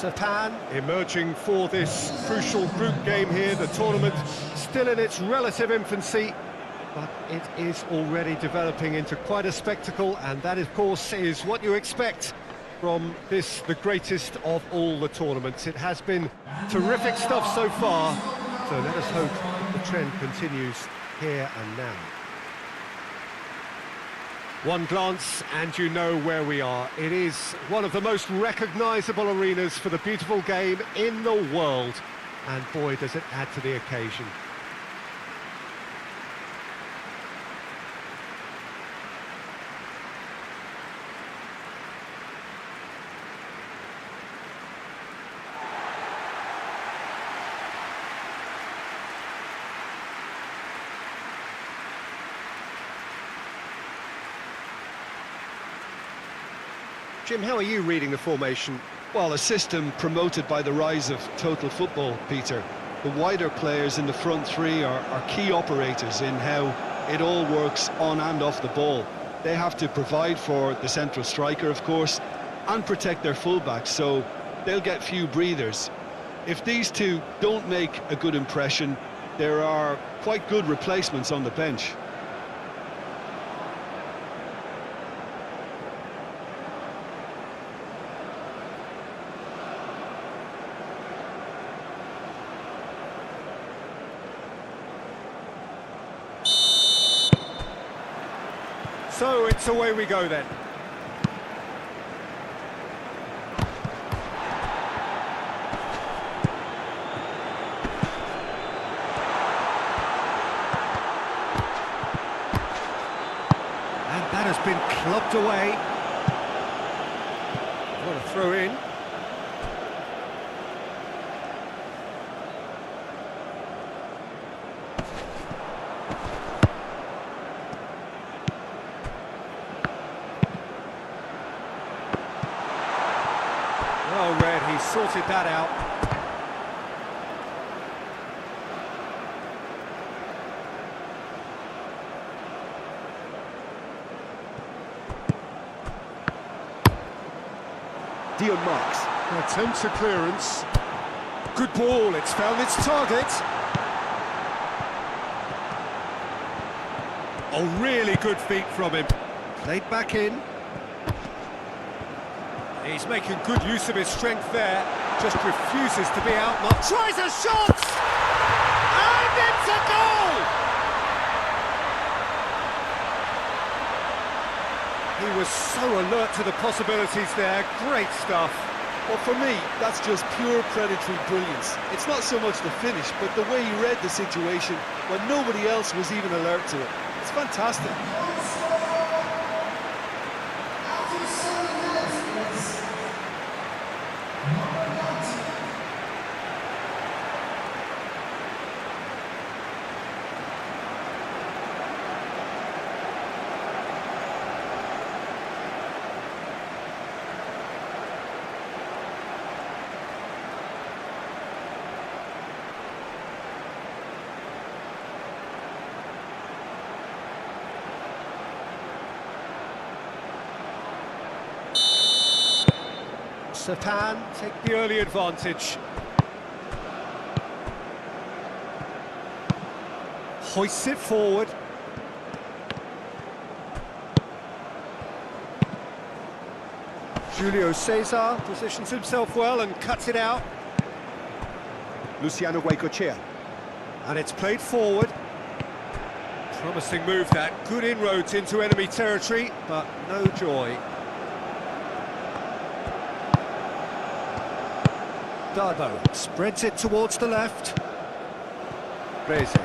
Satan emerging for this crucial group game here. The tournament still in its relative infancy, but it is already developing into quite a spectacle, and that, of course, is what you expect from this, the greatest of all the tournaments. It has been terrific stuff so far, so let us hope that the trend continues here and now. One glance and you know where we are. It is one of the most recognisable arenas for the beautiful game in the world, and boy does it add to the occasion. Jim, how are you reading the formation? Well, a system promoted by the rise of total football, Peter. The wider players in the front three are key operators in how it all works on and off the ball. They have to provide for the central striker, of course, and protect their fullbacks, so they'll get few breathers. If these two don't make a good impression, there are quite good replacements on the bench. So it's away we go then. And that has been clubbed away. What a throw in. Oh, Red, he sorted that out. Dion Marks. Attempt to clearance. Good ball, it's found its target. Oh, really good feet from him. Played back in. He's making good use of his strength there, just refuses to be outmarked. Tries a shot! And it's a goal! He was so alert to the possibilities there, great stuff. Well, for me, that's just pure predatory brilliance. It's not so much the finish, but the way he read the situation when nobody else was even alert to it. It's fantastic. Satan take the early advantage. Hoists it forward. Julio Cesar positions himself well and cuts it out. Luciano Guaycochea. And it's played forward. Promising move that. Good inroads into enemy territory, but no joy. Darbo spreads it towards the left. Reze.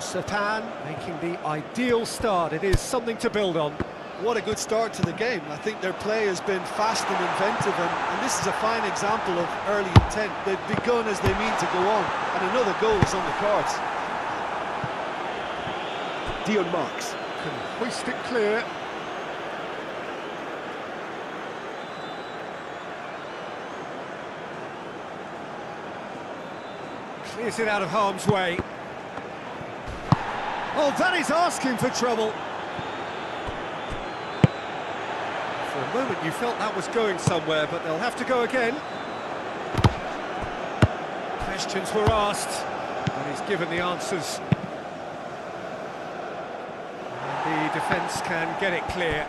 Satan making the ideal start. It is something to build on. What a good start to the game. I think their play has been fast and inventive, and this is a fine example of early intent. They've begun as they mean to go on, and another goal is on the cards. Dion Marks. Can hoist it clear. Clears it out of harm's way. Oh, that is asking for trouble. For a moment you felt that was going somewhere, but they'll have to go again. Questions were asked, and he's given the answers. And the defence can get it clear.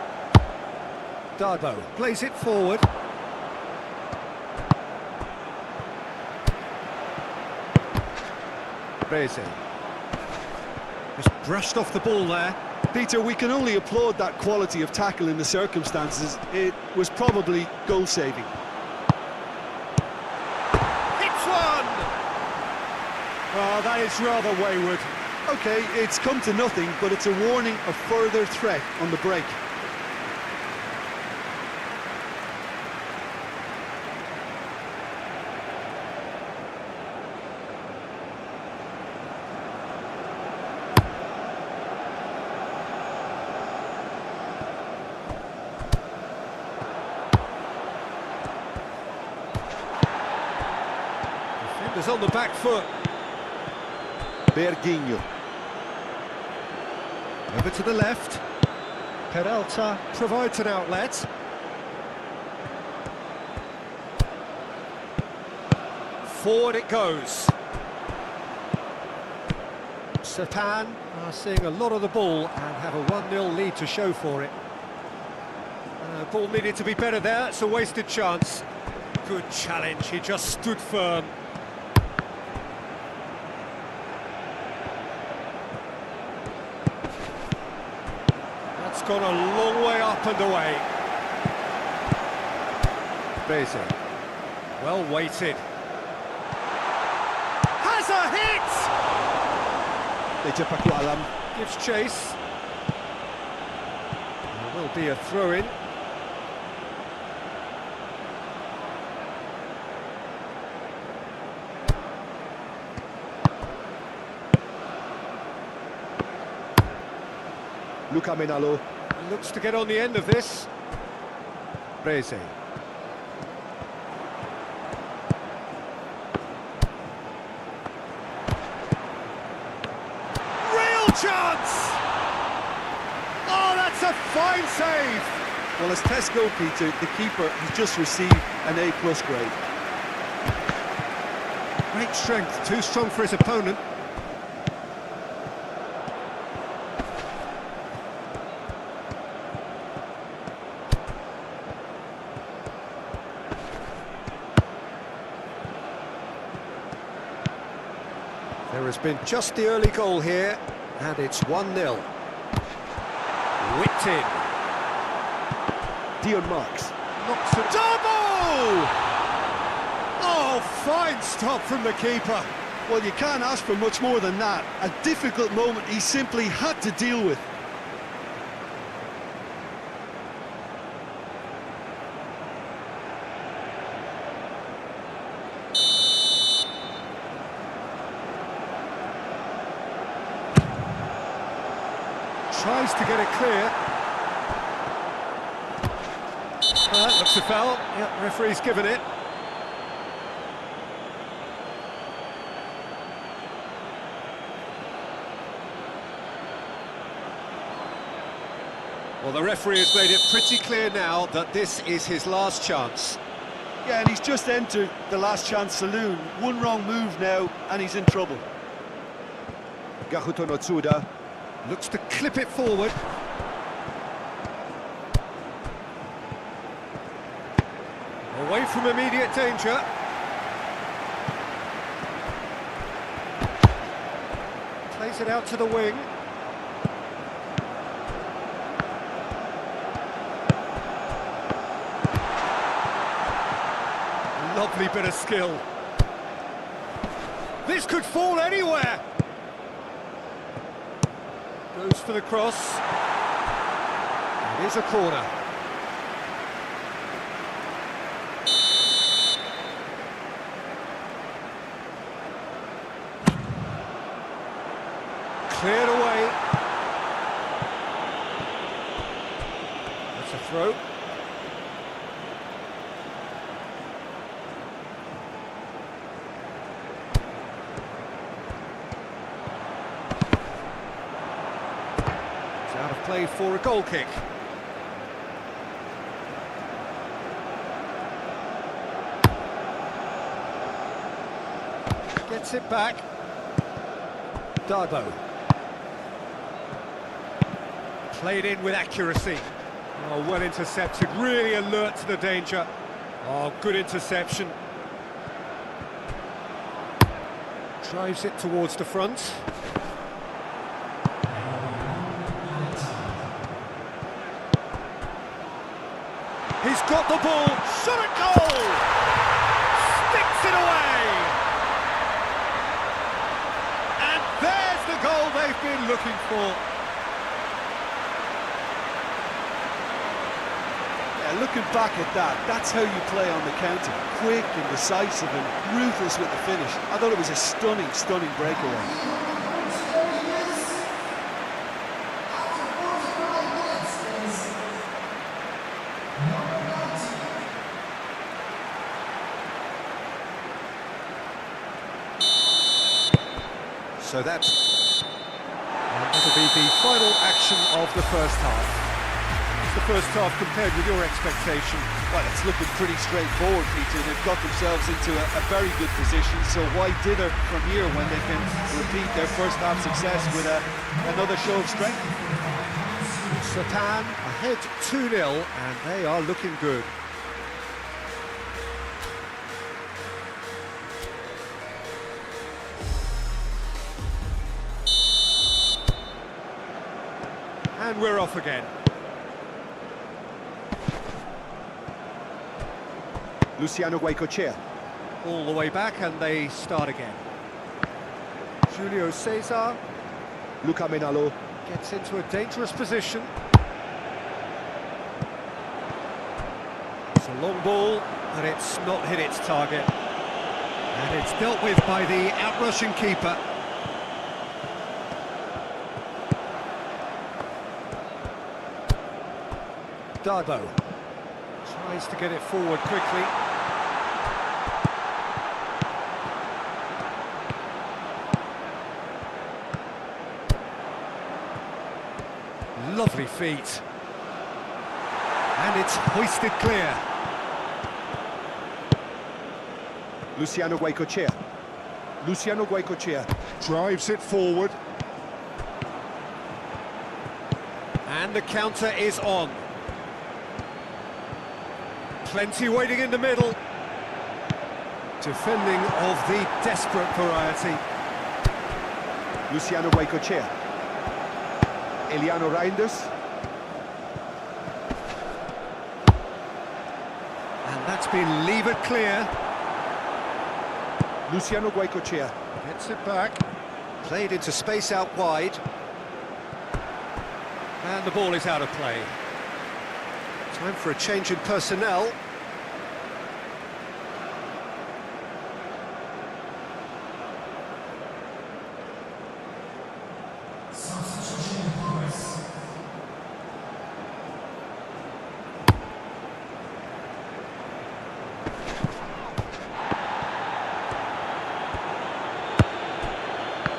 Darbo plays it forward. Breze. Just brushed off the ball there. Peter, we can only applaud that quality of tackle in the circumstances. It was probably goal-saving. Hits one! Oh, that is rather wayward. OK, it's come to nothing, but it's a warning of further threat on the break. Defenders on the back foot. Berguinho. Over to the left. Peralta provides an outlet. Forward it goes. Satan are seeing a lot of the ball and have a 1-0 lead to show for it. Ball needed to be better there, it's a wasted chance. Good challenge, he just stood firm. That's gone a long way up and away. Breze. Well weighted. Has a hit! Gives chase. There will be a throw-in. Luca Menalo. Looks to get on the end of this. Breze. Real chance! Oh, that's a fine save! Well, as tests go, Peter, the keeper has just received an A+ grade. Great strength, too strong for his opponent. There has been just the early goal here, and it's 1-0. Whipped in. Dion Marks. Knocks it. Double! Oh, fine stop from the keeper. Well, you can't ask for much more than that. A difficult moment he simply had to deal with. Tries to get it clear. That looks a foul. Yep, referee's given it. Well, the referee has made it pretty clear now that this is his last chance. Yeah, and he's just entered the last chance saloon. One wrong move now, and he's in trouble. Gahuto Notsuda. Looks to clip it forward. Away from immediate danger. Plays it out to the wing. Lovely bit of skill. This could fall anywhere. Goes for the cross. It is a corner. Cleared away. That's a throw. Out of play for a goal kick. Gets it back. Darbo. Played in with accuracy. Oh, well intercepted, really alert to the danger. Oh, good interception. Drives it towards the front. He's got the ball, shot at goal! Sticks it away! And there's the goal they've been looking for. Yeah, looking back at that, that's how you play on the counter. Quick and decisive and ruthless with the finish. I thought it was a stunning, stunning breakaway. So that'll be the final action of the first half. It's the first half compared with your expectation. Well, it's looking pretty straightforward, Peter. They've got themselves into a very good position, so why dither from here when they can repeat their first half success with another show of strength? Satan ahead 2-0, and they are looking good. And we're off again. Luciano Guaycochea. All the way back, and they start again. Julio Cesar Luca Menalo. gets into a dangerous position. It's a long ball, but it's not hit its target. And it's dealt with by the outrushing keeper. Darbo tries to get it forward quickly. Lovely feet. And it's hoisted clear. Luciano Guaycochea. Luciano Guaycochea. Drives it forward. And the counter is on. Plenty waiting in the middle. Defending of the desperate variety. Luciano Guaycochea. Eliano Reinders. And that's been levered clear. Luciano Guaycochea. Gets it back. Played into space out wide. And the ball is out of play. Time for a change in personnel.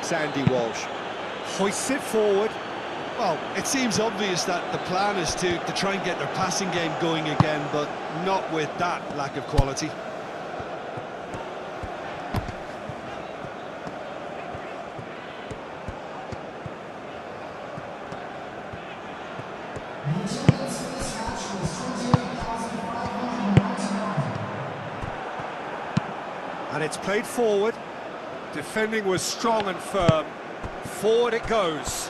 Sandy Walsh. Hoists it forward. Well, it seems obvious that the plan is to try and get their passing game going again, but not with that lack of quality. And it's played forward. Defending was strong and firm. Forward it goes.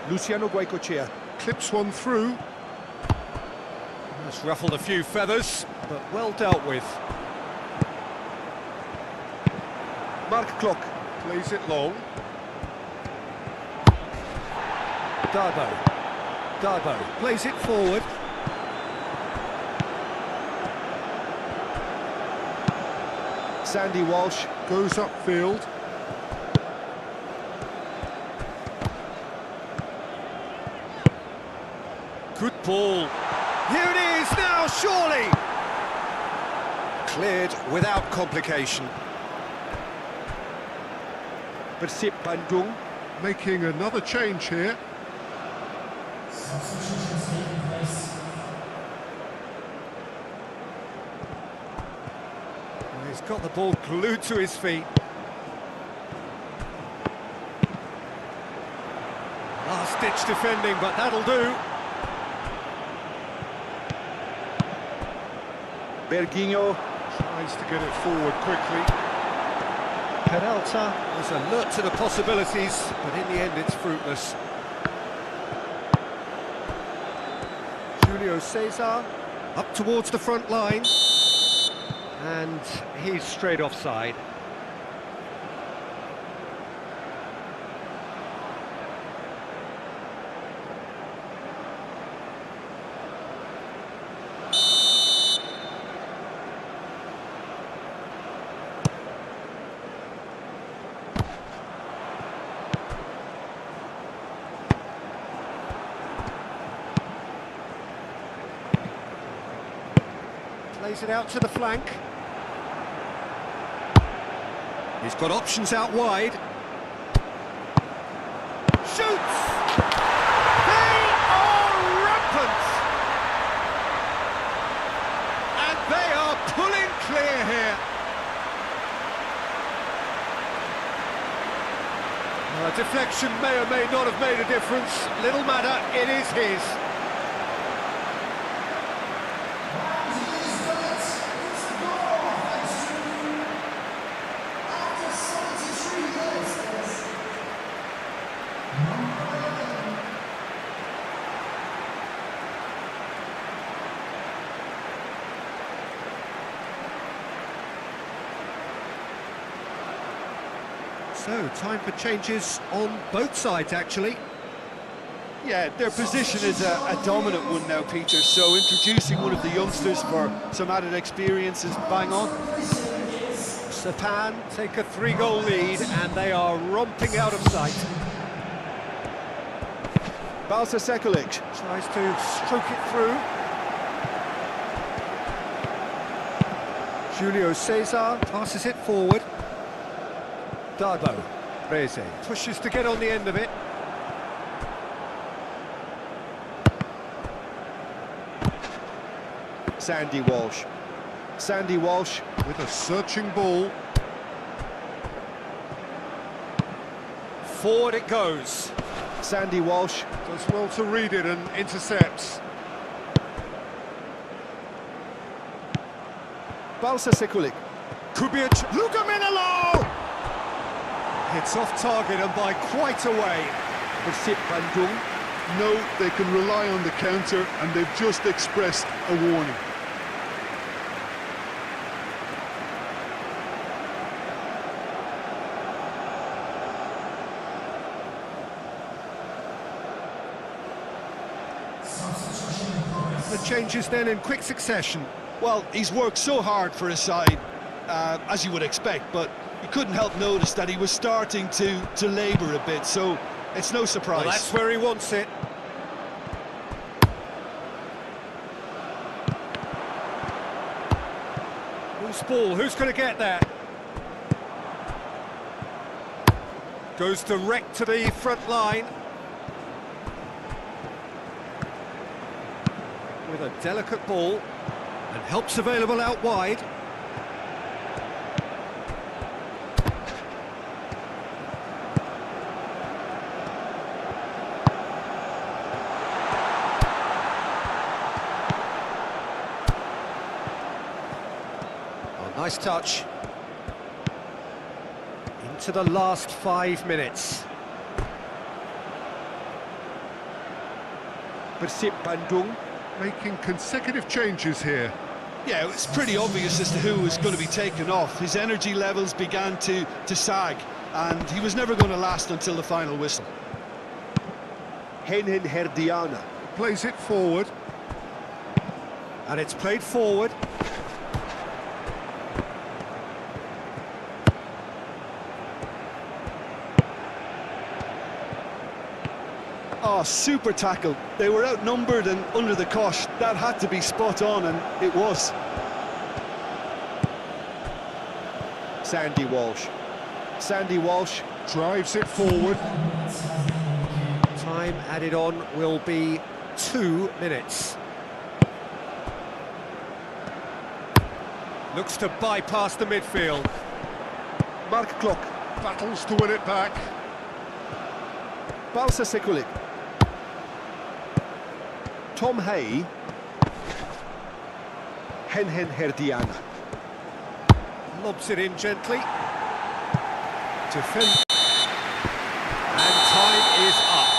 Luciano Guaycochea. Clips one through. That's ruffled a few feathers, but well dealt with. Mark Klok. Plays it long. Darbo plays it forward. Sandy Walsh. Goes upfield. Good ball. Here it is now, surely! Cleared without complication. Persip Bandung. Making another change here. He's got the ball glued to his feet. Last-ditch defending, but that'll do. Berguinho. Tries to get it forward quickly. Peralta was alert to the possibilities, but in the end it's fruitless. Julio Cesar up towards the front line, and he's straight offside. Plays it out to the flank. He's got options out wide. Shoots! They are rampant! And they are pulling clear here. Deflection may or may not have made a difference. Little matter, it is his. So, time for changes on both sides, actually. Yeah, their position is a dominant one now, Peter, so introducing one of the youngsters for some added experience is bang on. Japan take a 3-goal lead, and they are romping out of sight. Balsa Sekulic. Tries to stroke it through. Julio Cesar passes it forward. Darbo, Reze pushes to get on the end of it. Sandy Walsh. Sandy Walsh with a searching ball. Forward it goes. Sandy Walsh Does well to read it and intercepts. Balsa Sekulic. Kubic, Luka Minalo! Hits off target and by quite a way. Persip Bandung. No, they can rely on the counter, and they've just expressed a warning. The changes then in quick succession. Well, he's worked so hard for his side, as you would expect, but you couldn't help notice that he was starting to labour a bit, so it's no surprise. Well, that's where he wants it. Loose ball, who's going to get that? Goes direct to the front line. With a delicate ball, and help's available out wide. Nice touch. Into the last 5 minutes. Persip Bandung. Making consecutive changes here. Yeah, it's pretty obvious as to who was going to be taken off. His energy levels began to sag, and he was never going to last until the final whistle. Henhen Herdiana. Plays it forward. And it's played forward. Oh, super tackle. They were outnumbered and under the cosh. That had to be spot on, and it was. Sandy Walsh. Sandy Walsh Drives it forward. Time added on will be 2 minutes. Looks to bypass the midfield. Mark Klok. Battles to win it back. Balsa Sekulik. Tom Hay. Henhen Herdiana. Lobs it in gently. Defend. And time is up.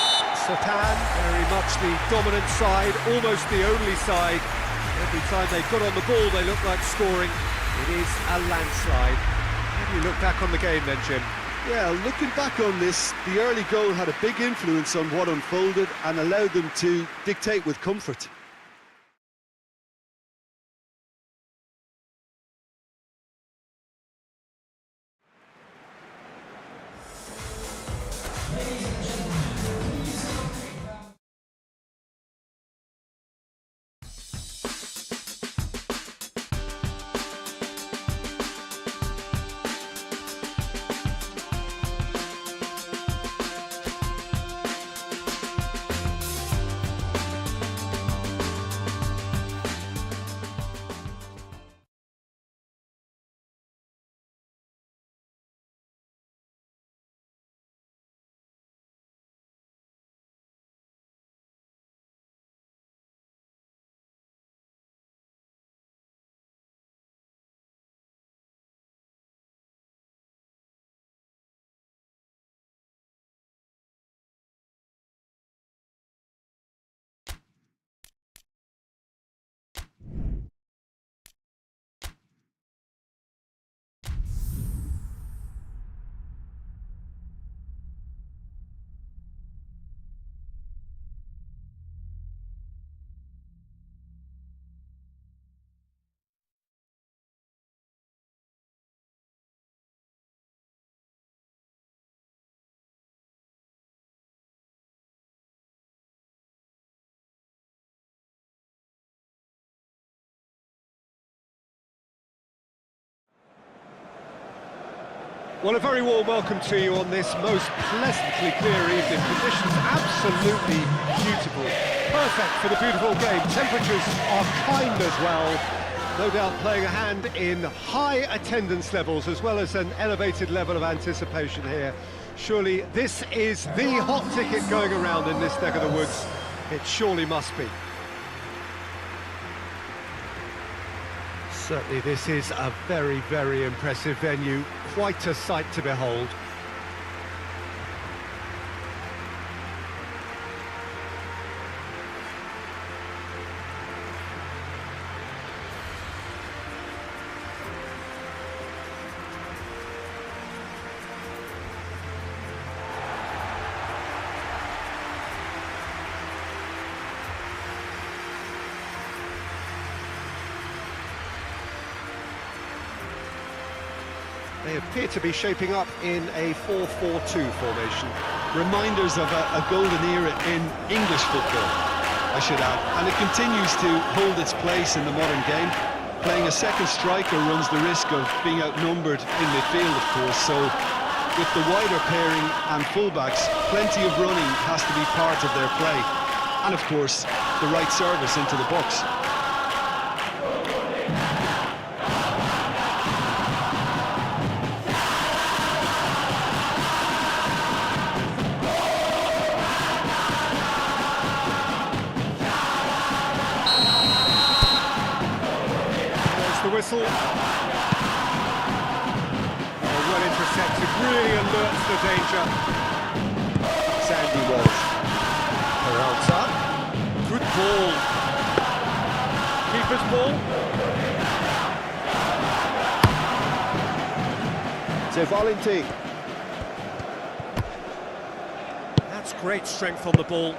Satan, very much the dominant side, almost the only side. Every time they got on the ball, they look like scoring. It is a landslide. How do you look back on the game then, Jim? Yeah, looking back on this, the early goal had a big influence on what unfolded and allowed them to dictate with comfort. Well, a very warm welcome to you on this most pleasantly clear evening. Conditions absolutely beautiful. Perfect for the beautiful game. Temperatures are kind as well. No doubt playing a hand in high attendance levels as well as an elevated level of anticipation here. Surely this is the hot ticket going around in this neck of the woods. It surely must be. Certainly this is a very, very impressive venue. Quite a sight to behold. They appear to be shaping up in a 4-4-2 formation. Reminders of a golden era in English football, I should add, and it continues to hold its place in the modern game. Playing a second striker runs the risk of being outnumbered in midfield, of course, so with the wider pairing and fullbacks, plenty of running has to be part of their play. And of course, the right service into the box. Whistle. Oh, well intercepted, really alerts the danger. Sandy Walsh. Peralta. Good ball. Keeper's ball. De Valentin. That's great strength on the ball.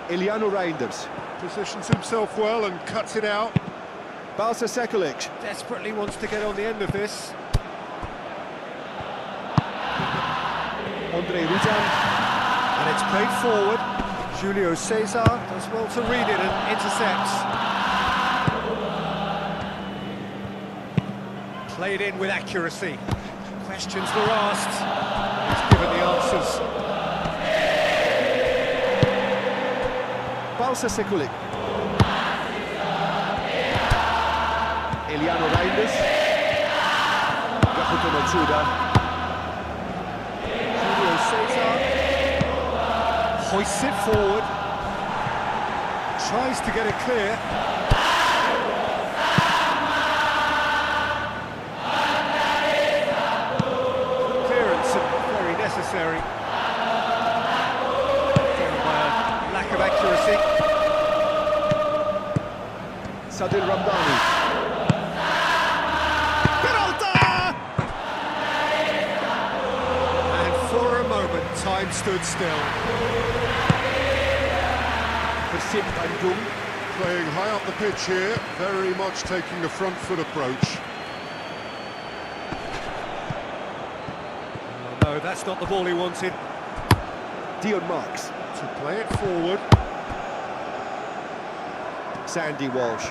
Eliano Reinders. Positions himself well and cuts it out. Balsa Sekulik. Desperately wants to get on the end of this. Andre Ruzan. And it's played forward. Julio Cesar does well to read it and intercepts. Played in with accuracy. Questions were asked. He's given the answers. Balsa Sekulik. Emiliano Reinders. Gakuto Matsuda. Julio Cesar. Hoists it forward. Tries to get it clear. Clearance, very necessary. Lack of accuracy. Sadil Ramdani. And for a moment, time stood still. Persib Bandung. Playing high up the pitch here, very much taking a front foot approach. Oh, no, that's not the ball he wanted. Dion Marks. To play it forward. Sandy Walsh.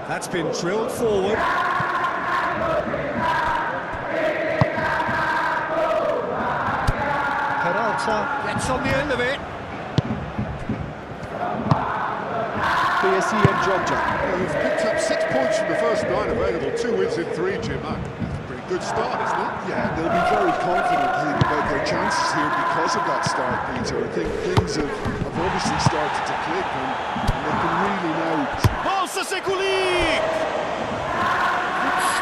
That's been drilled forward. Peralta gets on the end of it. BSC and Georgia. Well, they've picked up 6 points from the first 9 available, 2 wins in 3, Jim. That's a pretty good start, isn't it? Yeah, they'll be very confident, I think, about their chances here because of that start, Peter. I think things have obviously started to click and they can really now... Good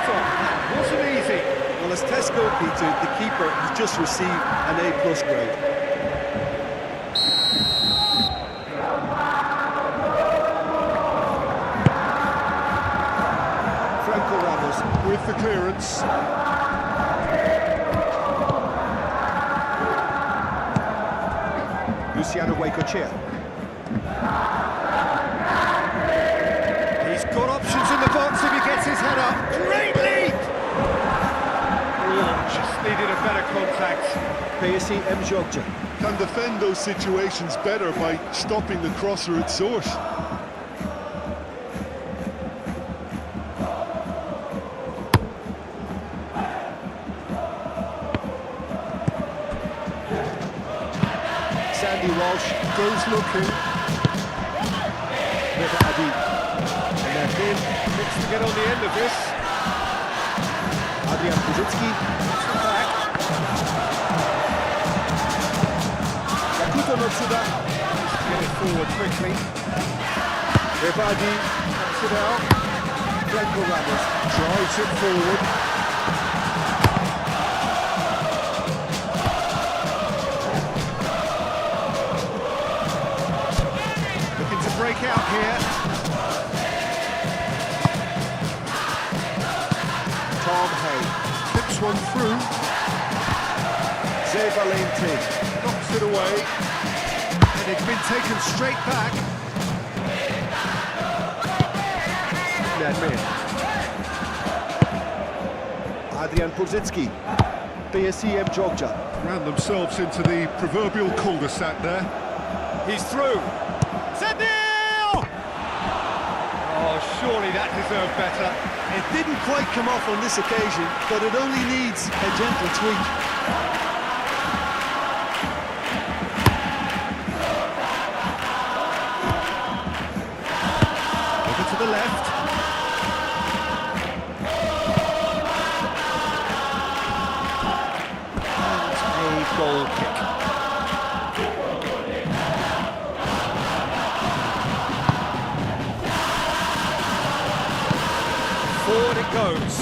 stop. That wasn't easy. Well, as Tesco, Peter, the keeper has just received an A+ grade. Franco Ramos. With the clearance. Luciano Guaycochea. He's got options in the box if he gets his head up. Great lead! Oh, just needed a better contact. BSC M. Georgia. Can defend those situations better by stopping the crosser at source. Sandy Walsh. Goes looking. River Adi. And they're in. Looks to get on the end of this. Adrian Kuzicki. It's the back. Gakuto Matsuda. Get it forward quickly. River Adi. Cuts it out. Franco Ramos. Drives it forward. Looking to break out here. Tom Hay. Tips one through. Zé Valentin. Knocks it away. And it's been taken straight back. Nedmin. Adrian Purzicki. BSC M. Georgia. Ran themselves into the proverbial cul-de-sac there. He's through. Sendil! Oh, surely that deserved better. It didn't quite come off on this occasion, but it only needs a gentle tweak. Over to the left. And a goal kick. Forward it goes.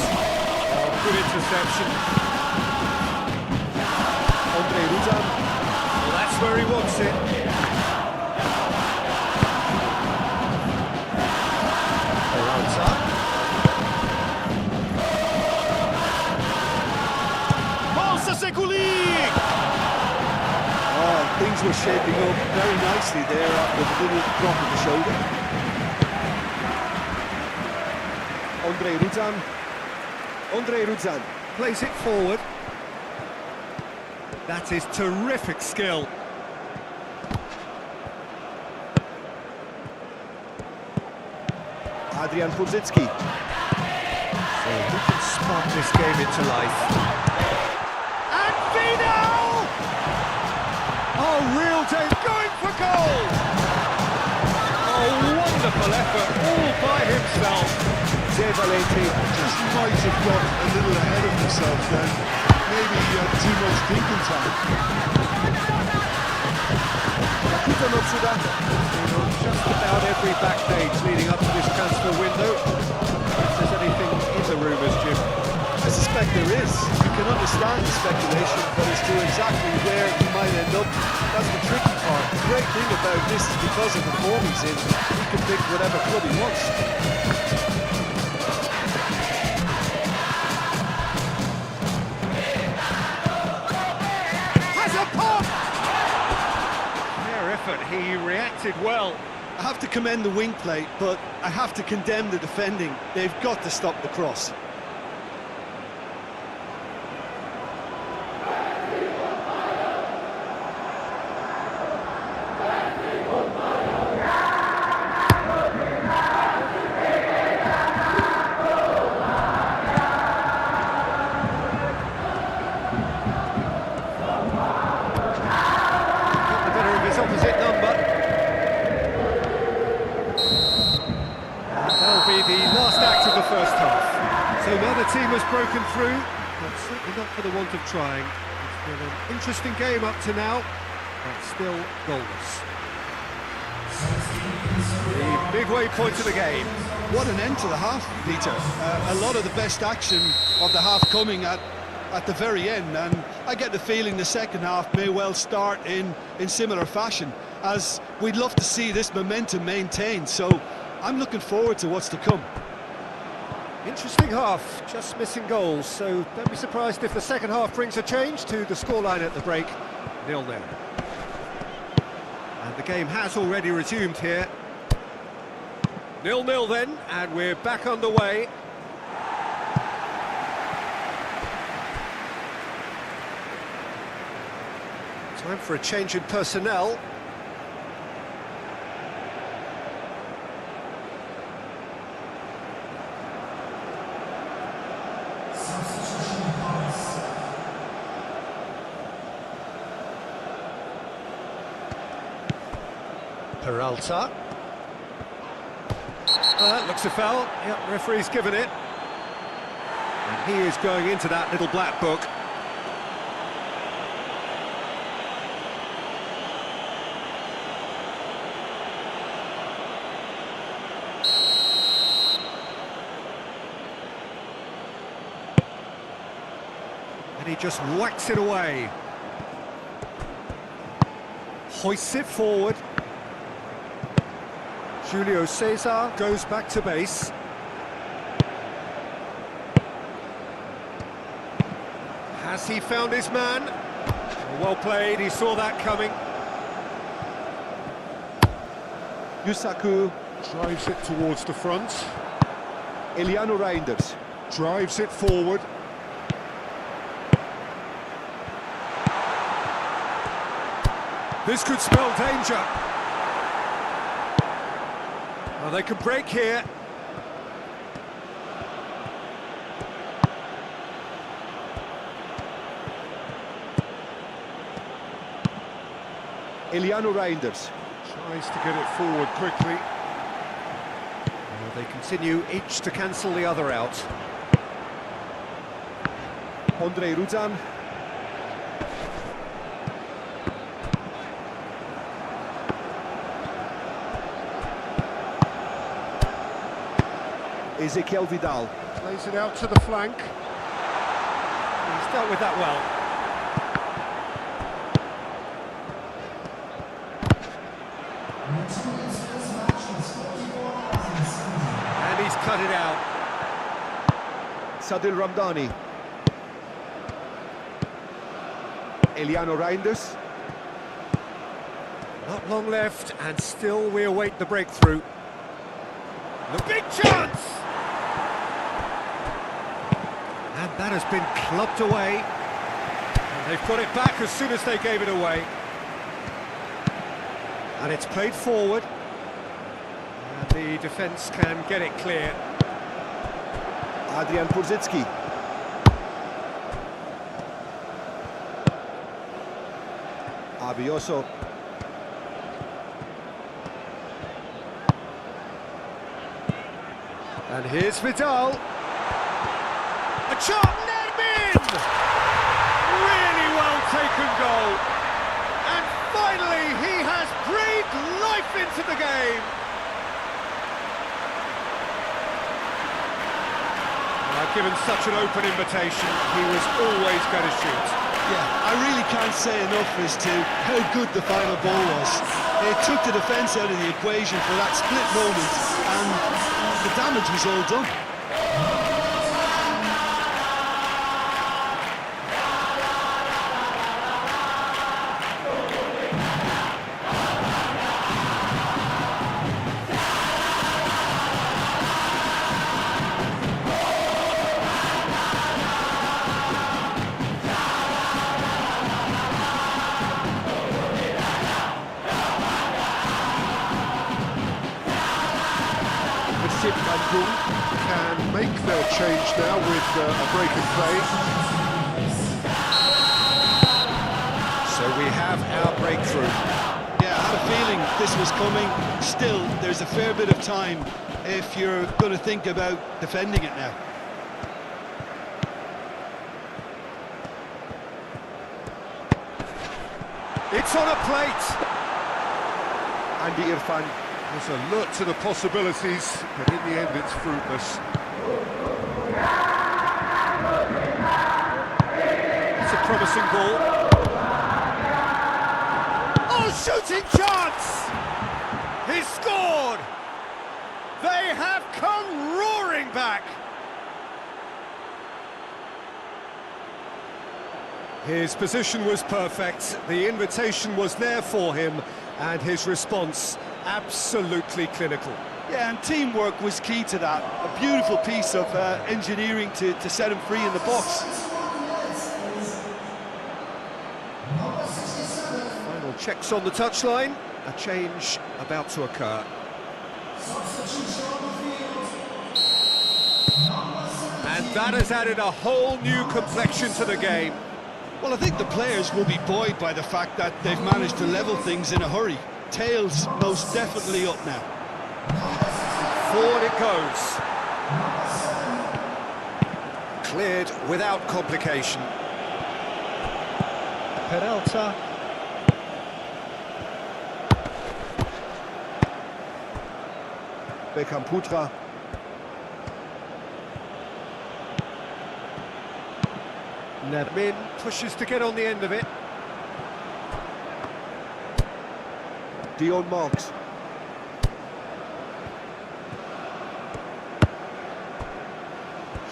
Oh, good interception. Andre Ruzan. Well, that's where he wants it. Peralta. Bolsa Sekulik! Oh, things were shaping up very nicely there after the little drop of the shoulder. Andre Ruzan. Andre Ruzan. Plays it forward. That is terrific skill. Adrian Purzicki. So who can spark this game into life? And Vidal! Oh, real danger, going for goal! Oh, wonderful effort, all by himself. Zé Valenti. Just might have got a little ahead of himself then. Maybe he had too much thinking time. Akuta Notsuda. Just about every back page leading up to this transfer window. If there's anything in the rumours, Jim. I suspect there is. You can understand the speculation, but as to exactly where he might end up, that's the tricky part. The great thing about this is because of the form he's in, he can pick whatever club he wants. Has a pop! Fair effort, he reacted well. I have to commend the wing play, but I have to condemn the defending. They've got to stop the cross. Opposite number. That'll be the last act of the first half. So now the team has broken through, but certainly not for the want of trying. It's been an interesting game up to now, but still goalless. The midway point of the game. What an end to the half, Peter. A lot of the best action of the half coming at the very end, and I get the feeling the second half may well start in similar fashion, as we'd love to see this momentum maintained, so I'm looking forward to what's to come. Interesting half, just missing goals, so don't be surprised if the second half brings a change to the scoreline at the break, 0-0. And the game has already resumed here. 0-0 then, and we're back underway. Time for a change in personnel. Peralta. Looks a foul. Yep, referee's given it. And he is going into that little black book. He just whacks it away. Hoists it forward. Julio Cesar goes back to base. Has he found his man? Well played, he saw that coming. Yusaku. Drives it towards the front. Eliano Reinders. Drives it forward. This could spell danger. Well, they can break here. Eliano Reinders. Tries to get it forward quickly. Well, they continue each to cancel the other out. Andre Ruzan. Ezequiel Vidal. Plays it out to the flank. He's dealt with that well. And he's cut it out. Sadil Ramdani. Eliano Reinders. Not long left, and still we await the breakthrough. The big chance! And that has been clubbed away. And they've got it back as soon as they gave it away. And it's played forward. And the defence can get it clear. Adrian Purzicki. Abioso. And here's Vidal. A chop, name in! Really well taken goal. And finally, he has breathed life into the game. Given such an open invitation, he was always going to shoot. Yeah, I really can't say enough as to how good the final ball was. It took the defence out of the equation for that split moment, and the damage was all done. Can make their change now with a break in play. So we have our breakthrough. Yeah, I had a feeling this was coming. Still, there's a fair bit of time if you're going to think about defending it now. It's on a plate. Andy Irfan. There's a look to the possibilities, but in the end it's fruitless. It's a promising ball. Oh, shooting chance! He's scored! They have come roaring back! His position was perfect, the invitation was there for him, and his response absolutely clinical. Yeah, and teamwork was key to that. A beautiful piece of engineering to set him free in the box. Final checks on the touchline, a change about to occur. And that has added a whole new complexion to the game. Well, I think the players will be buoyed by the fact that they've managed to level things in a hurry. Tails most definitely up now. Forward it goes. Cleared without complication. Peralta. Beckham Putra. Min pushes to get on the end of it. Dion Marks.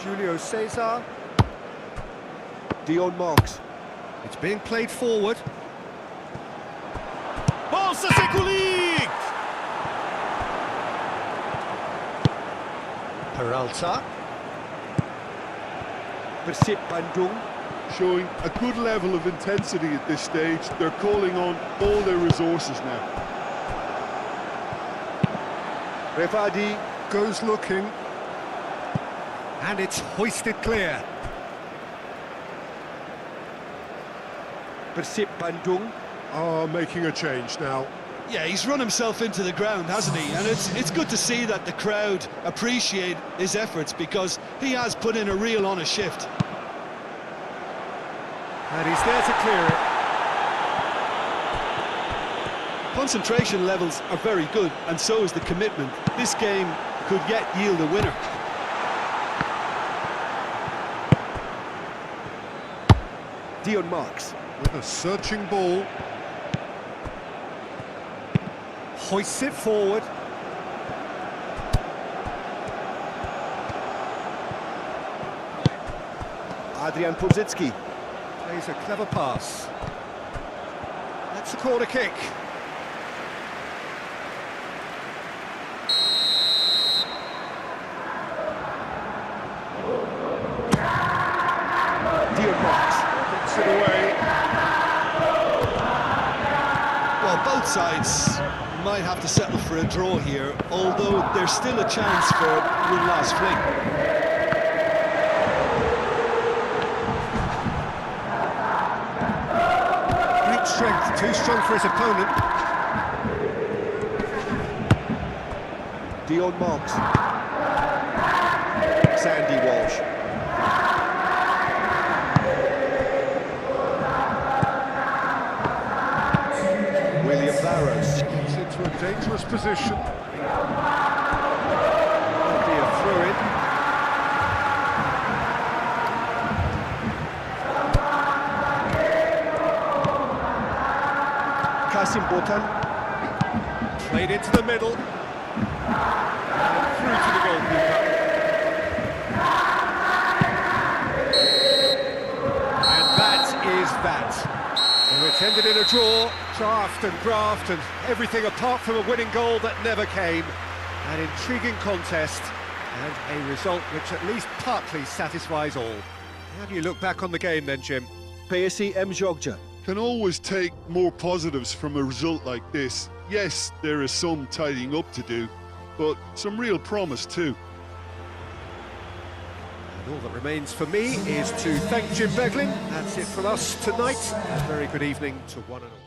Julio Cesar. Dion Marks. It's being played forward. Bolsa Sekulik! Peralta. Persip Bandung. Showing a good level of intensity at this stage. They're calling on all their resources now. Revadi. Goes looking. And it's hoisted clear. Persip Bandung. Making a change now. Yeah, he's run himself into the ground, hasn't he? And it's good to see that the crowd appreciate his efforts, because he has put in a real honest shift. And he's there to clear it. Concentration levels are very good, and so is the commitment. This game could yet yield a winner. Dion Marks. With a searching ball. Hoists it forward. Adrian Pudzicki. Plays a clever pass. That's a corner kick. Dion Marks. Gets it away. Well, both sides might have to settle for a draw here, although there's still a chance for one last fling. Strength, too strong for his opponent. Dion Marks. Sandy Walsh. William Barrows. Gets into a dangerous position. Could be a throw-in. Kasim Botan. Played into the middle. And through to the goalkeeper. And that is that. And it's ended in a draw, draft and graft and everything apart from a winning goal that never came. An intriguing contest and a result which at least partly satisfies all. How do you look back on the game then, Jim? PSC Mjogja. Can always take more positives from a result like this. Yes, there is some tidying up to do, but some real promise too. And all that remains for me is to thank Jim Beglin. That's it from us tonight. A very good evening to one and all.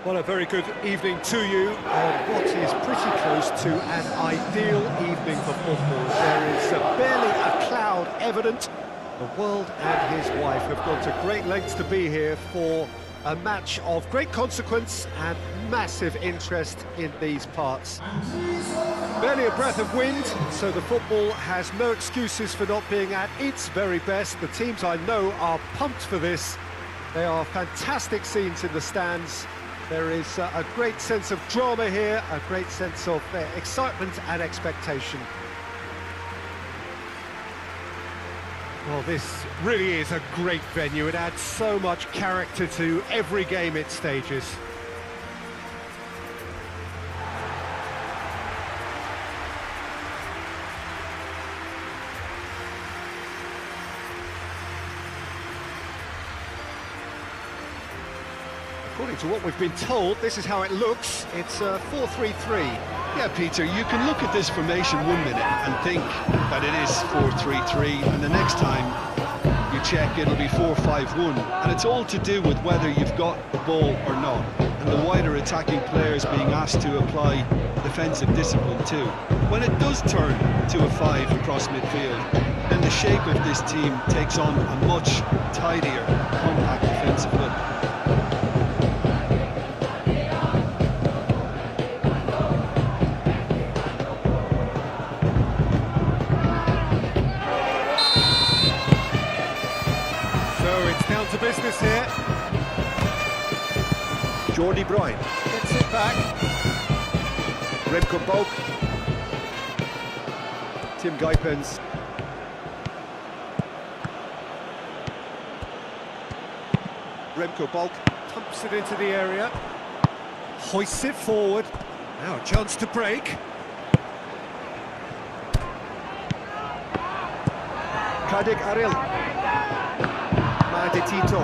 Well, a very good evening to you on what is pretty close to an ideal evening for football. There is barely a cloud evident. The world and his wife have gone to great lengths to be here for a match of great consequence and massive interest in these parts. Barely a breath of wind, so the football has no excuses for not being at its very best. The teams I know are pumped for this. They are fantastic scenes in the stands. There is a great sense of drama here, a great sense of excitement and expectation. Well, this really is a great venue. It adds so much character to every game it stages. According to what we've been told, this is how it looks. It's 4-3-3. Yeah, Peter, you can look at this formation 1 minute and think that it is 4-3-3, and the next time you check it'll be 4-5-1, and it's all to do with whether you've got the ball or not, and the wider attacking players being asked to apply defensive discipline too. When it does turn to a 5 across midfield, then the shape of this team takes on a much tidier, compact defensive look. To business here. Jordi Bruyne. Gets it back. Remco Balk. Tim Guypens. Remco Balk. Pumps it into the area. Hoists it forward. Now a chance to break. Kadek Aril. Made Tito.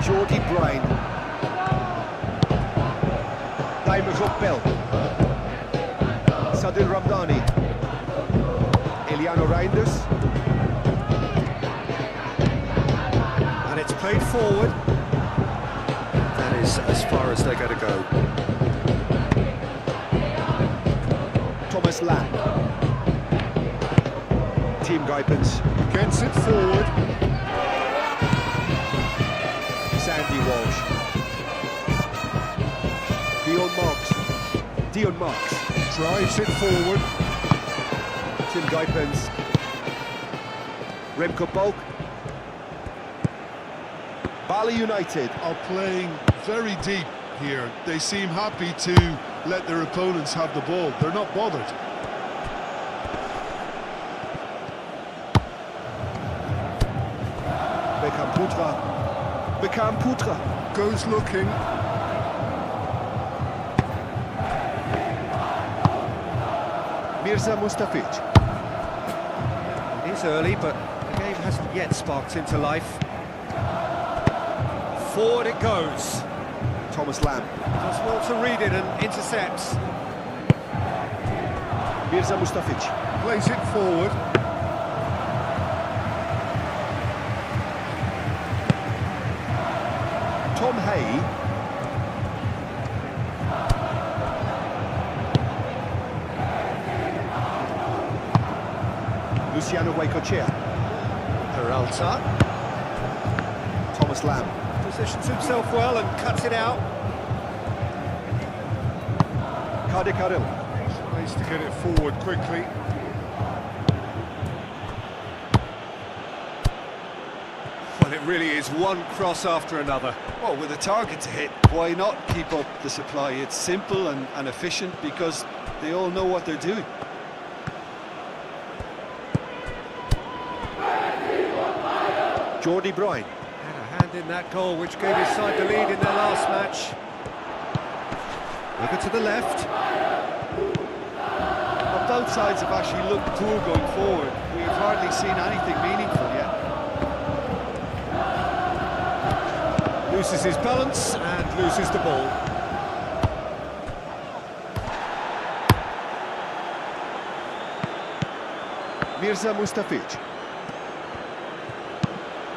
Jordi Bryan. Daimers op Bell. Sadil Ramdani. Eliano Reinders. And it's played forward. That is as far as they're going to go. Thomas Lamb. Team Guipens. Gets it forward. Sandy Walsh. Dion Marks. Drives it forward. Tim Guipens. Remco Balk. Bali United. Are playing very deep here. They seem happy to let their opponents have the ball. They're not bothered. Bekam Putra. Goes looking. Mirza Mustafic. It is early, but the game hasn't yet sparked into life. Forward it goes. Thomas Lamb. Does well to read it and intercepts. Mirza Mustafic. Plays it forward. Tom Hay. Luciano Guaycochea. Peralta Thomas Lamb. positions himself well and cuts it out. Kadek Aril. Tries to get it forward quickly. Well, it really is one cross after another. Well, with a target to hit, why not keep up the supply? It's simple and efficient because they all know what they're doing. Jordi Bryan. Had a hand in that goal, which gave his side the lead in their last match. Over to the left. But both sides have actually looked poor going forward. We've hardly seen anything meaningful yet. Loses his balance and loses the ball. Mirza Mustafic.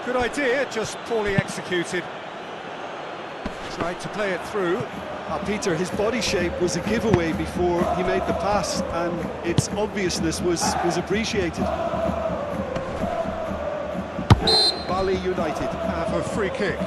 Good idea, just poorly executed. Tried to play it through. Peter, his body shape was a giveaway before he made the pass, and its obviousness was appreciated. Bali United. Have a free kick.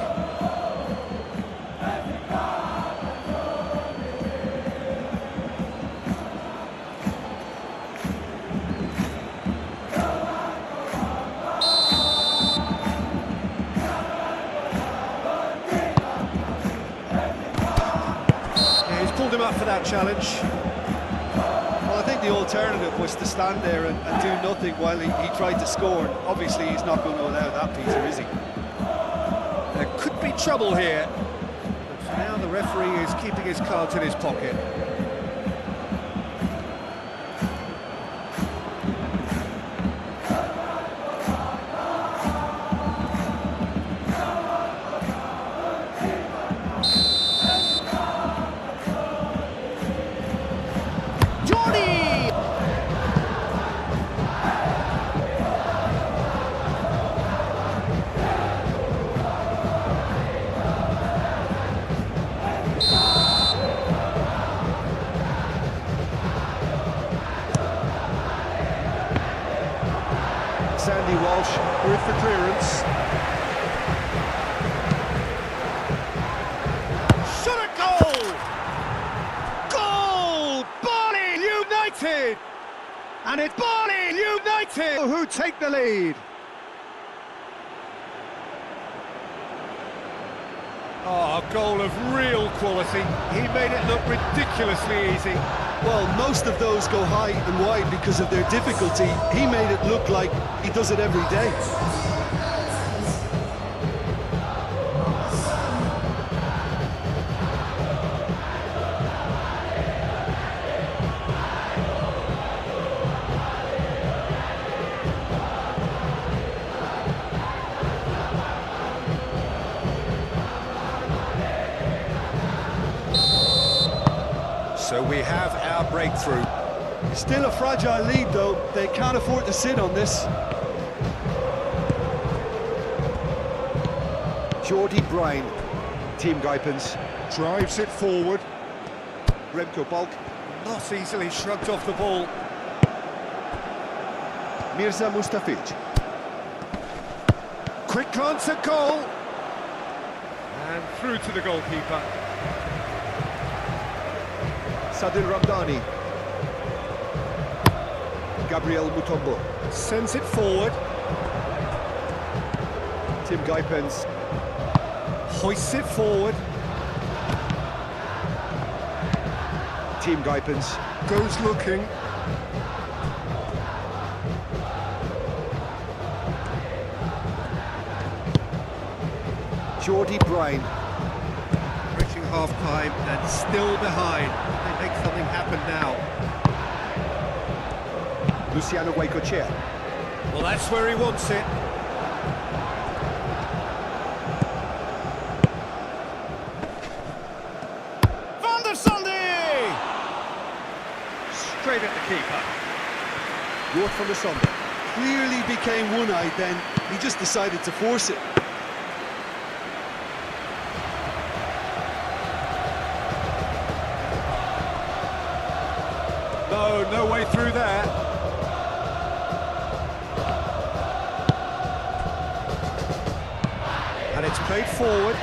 Pulled him up for that challenge. Well, I think the alternative was to stand there and do nothing while he tried to score. And obviously, he's not going to allow that, Peter, is he? There could be trouble here. But now the referee is keeping his cards in his pocket. Sandy Walsh With the clearance. Shot a goal! Goal! Bali United! And it's Bali United who take the lead. Oh, a goal of real quality. He made it look ridiculously easy. Well, most of those go high and wide because of their difficulty. He made it look like he does it every day. we have our breakthrough. Still a fragile lead, though. They can't afford to sit on this. Jordi Bryan, Team Guipens. Drives it forward. Remco Balk, Not easily shrugged off the ball. Mirza Mustafic. Quick glance at goal. And through to the goalkeeper. Sadil Ramdani. Gabriel Mutombo. Sends it forward. Team Guipens. Hoists it forward. Team Guipens. Goes looking. Jordi Bryan. Reaching half-time and still behind. They make something happen now. Luciano Guaycochea. Well, that's where he wants it. Van der Sande! Straight at the keeper. Jort van der Sande. Clearly became one-eyed then. He just decided to force it. No way through there. And it's played forward.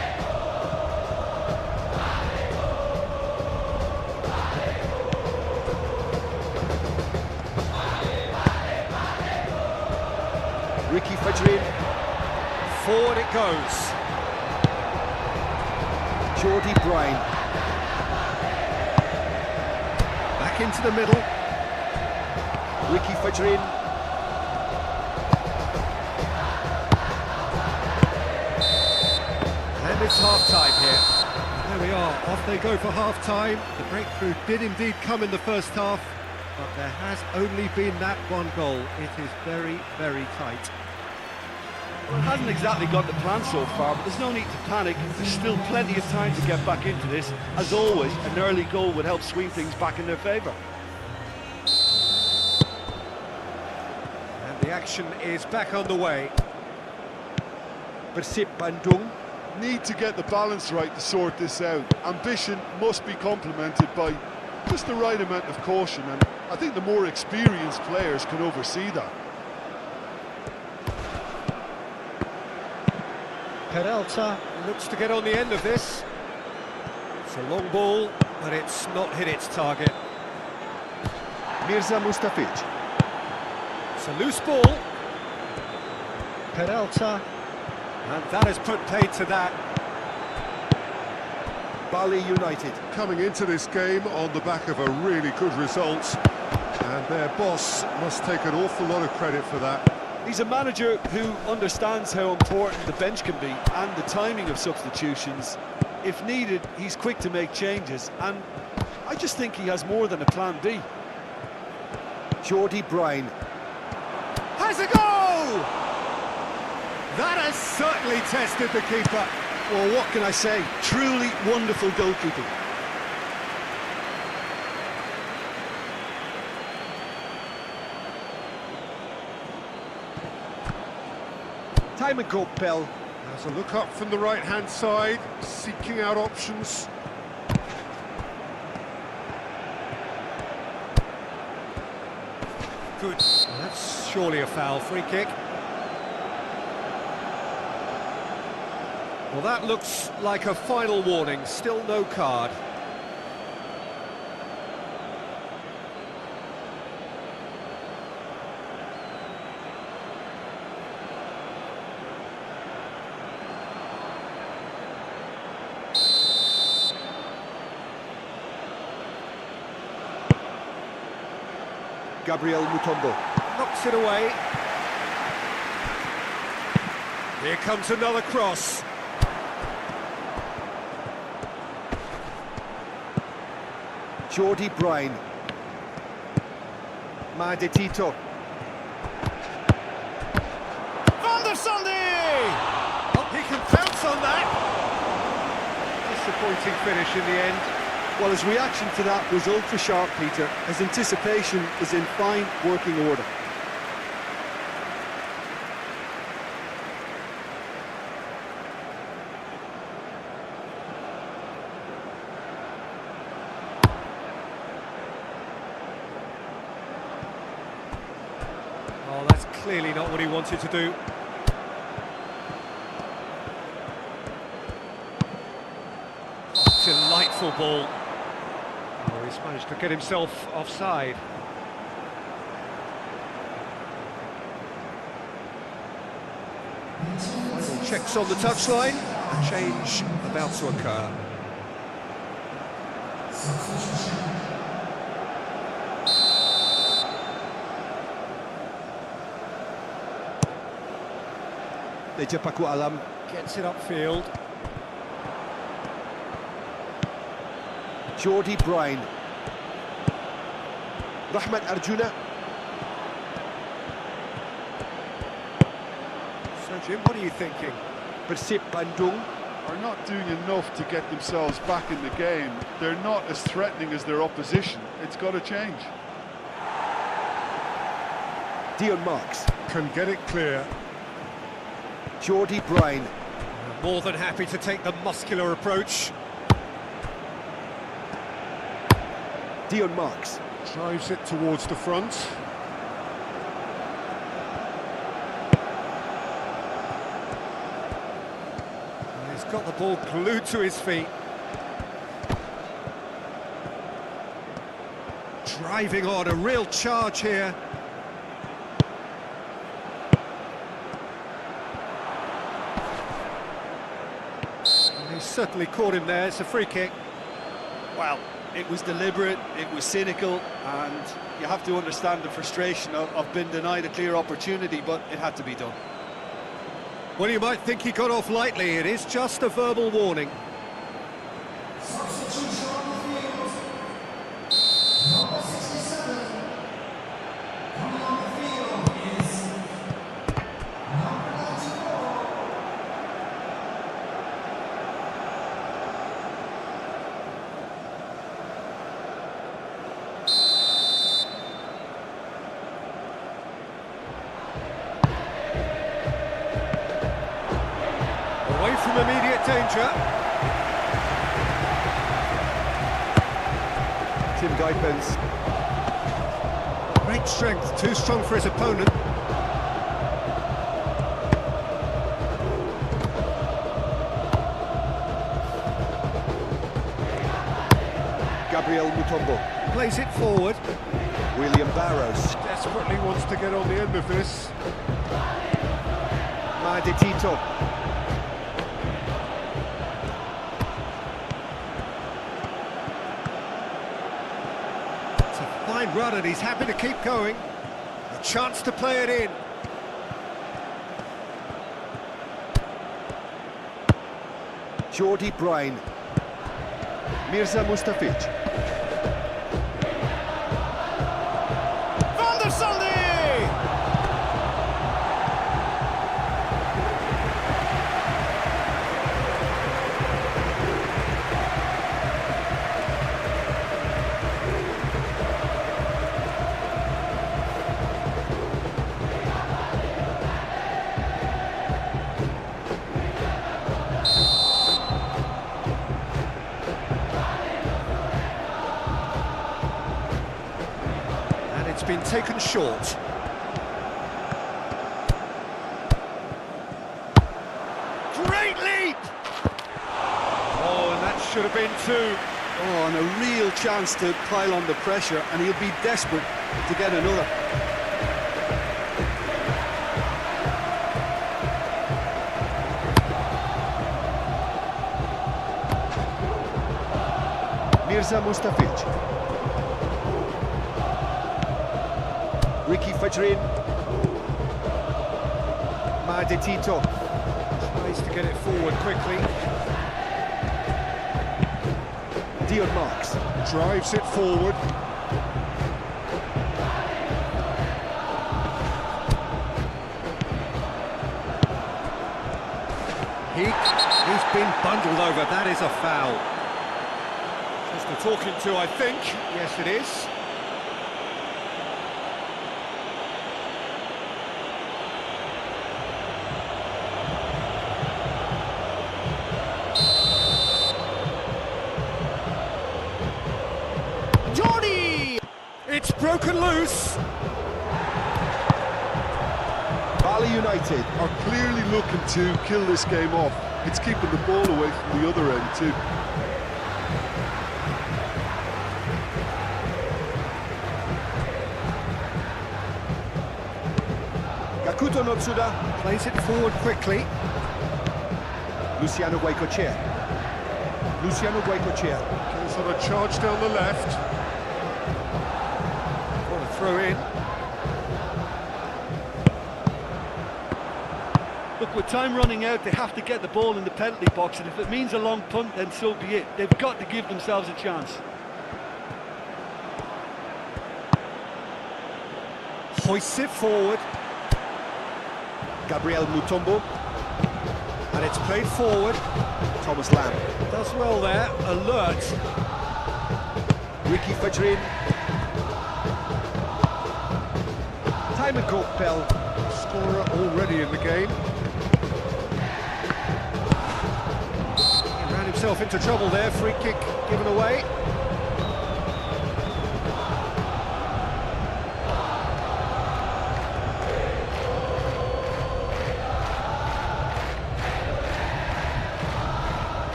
Ricky Fajrin. Forward it goes. Jordi Bryan. Back into the middle. Ricky Fajrin. And it's half-time here. There we are, off they go for half-time. The breakthrough did indeed come in the first half, but there has only been that one goal. It is very, very tight. Well, it hasn't exactly got the plan so far, but there's no need to panic. There's still plenty of time to get back into this. As always, an early goal would help swing things back in their favour. And the action is back on the way. Persib Bandung. Need to get the balance right to sort this out. Ambition must be complemented by just the right amount of caution, and I think the more experienced players can oversee that. Peralta looks to get on the end of this. It's a long ball, but it's not hit its target. Mirza Mustafic. It's a loose ball. Peralta. And that has put paid to that. Bali United. Coming into this game on the back of a really good result, and their boss must take an awful lot of credit for that. He's a manager who understands how important the bench can be and the timing of substitutions. If needed, he's quick to make changes, and I just think he has more than a plan B. Jordi Bryan. Has a goal! That has certainly tested the keeper. Well, what can I say? Truly wonderful goalkeeping. Timon Kopel. Has a look up from the right-hand side, seeking out options. Good. Well, that's surely a foul. Free kick. Well, that looks like a final warning. Still no card. Gabriel Mutombo. Knocks it away. Here comes another cross. Jordi Bryan. Made Tito. Van der Sande! Oh, he can pounce on that. Disappointing finish in the end. Well, his reaction to that was ultra sharp, Peter. His anticipation is in fine working order. Oh, that's clearly not what he wanted to do. Delightful ball. Oh, he's managed to get himself offside. Final checks on the touchline. A change about to occur. Meja Paku Alam. Gets it upfield. Jordi Bryan. Rahmat Arjuna. So, Jim, what are you thinking? Persib Bandung. Are not doing enough to get themselves back in the game. They're not as threatening as their opposition. It's got to change. Dion Marks. Can get it clear. Jordi Bryan. More than happy to take the muscular approach. Dion Marks. Drives it towards the front. He's got the ball glued to his feet. Driving on, a real charge here. And he's certainly caught him there, it's a free kick. Well, it was deliberate, it was cynical, and you have to understand the frustration of being denied a clear opportunity, but it had to be done. Well, you might think he got off lightly, it is just a verbal warning. Away from immediate danger. Tim Guipens. Great strength, too strong for his opponent. Gabriel Mutombo. Plays it forward. William Barrows. Desperately wants to get on the end of this. Made Tito. It's a fine run and he's happy to keep going. A chance to play it in. Jordi Bryan. Mirza Mustafic. Van der Sande! It's been taken short. Great leap! Oh, and that should have been two. Oh, and a real chance to pile on the pressure, and he'll be desperate to get another. Mirza Mustafic. Ricky Fajrin. Made Tito. Tries to get it forward quickly. Dion Marks. Drives it forward. He's been bundled over. That is a foul. Just a talking to, I think. Yes, it is. Johnny! It's broken loose. Bali United. Are clearly looking to kill this game off. It's keeping the ball away from the other end too. Gakuto Notsuda. Plays it forward quickly. Luciano Guaycochea. Luciano Guaycochea. Goes on a charge down the left. What a throw in. Look, with time running out, they have to get the ball in the penalty box, and if it means a long punt, then so be it. They've got to give themselves a chance. Hoists it forward. Gabriel Mutombo. And it's played forward. Thomas Lamb. Does well there. Alert. Ricky Fajrin. Timon Cope-Bell. Scorer already in the game. He ran himself into trouble there. Free kick given away.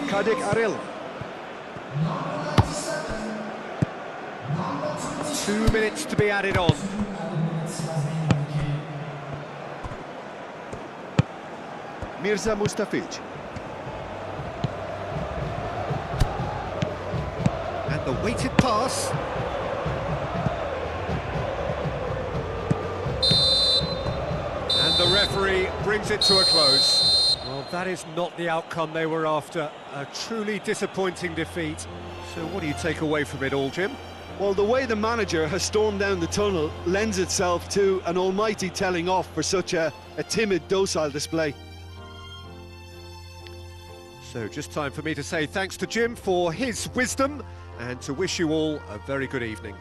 Kadek Aril. 2 minutes to be added on. Mirza Mustafic. And the weighted pass. And the referee brings it to a close. Well, that is not the outcome they were after. A truly disappointing defeat. So what do you take away from it all, Jim? Well, the way the manager has stormed down the tunnel lends itself to an almighty telling off for such a timid, docile display. So just time for me to say thanks to Jim for his wisdom and to wish you all a very good evening.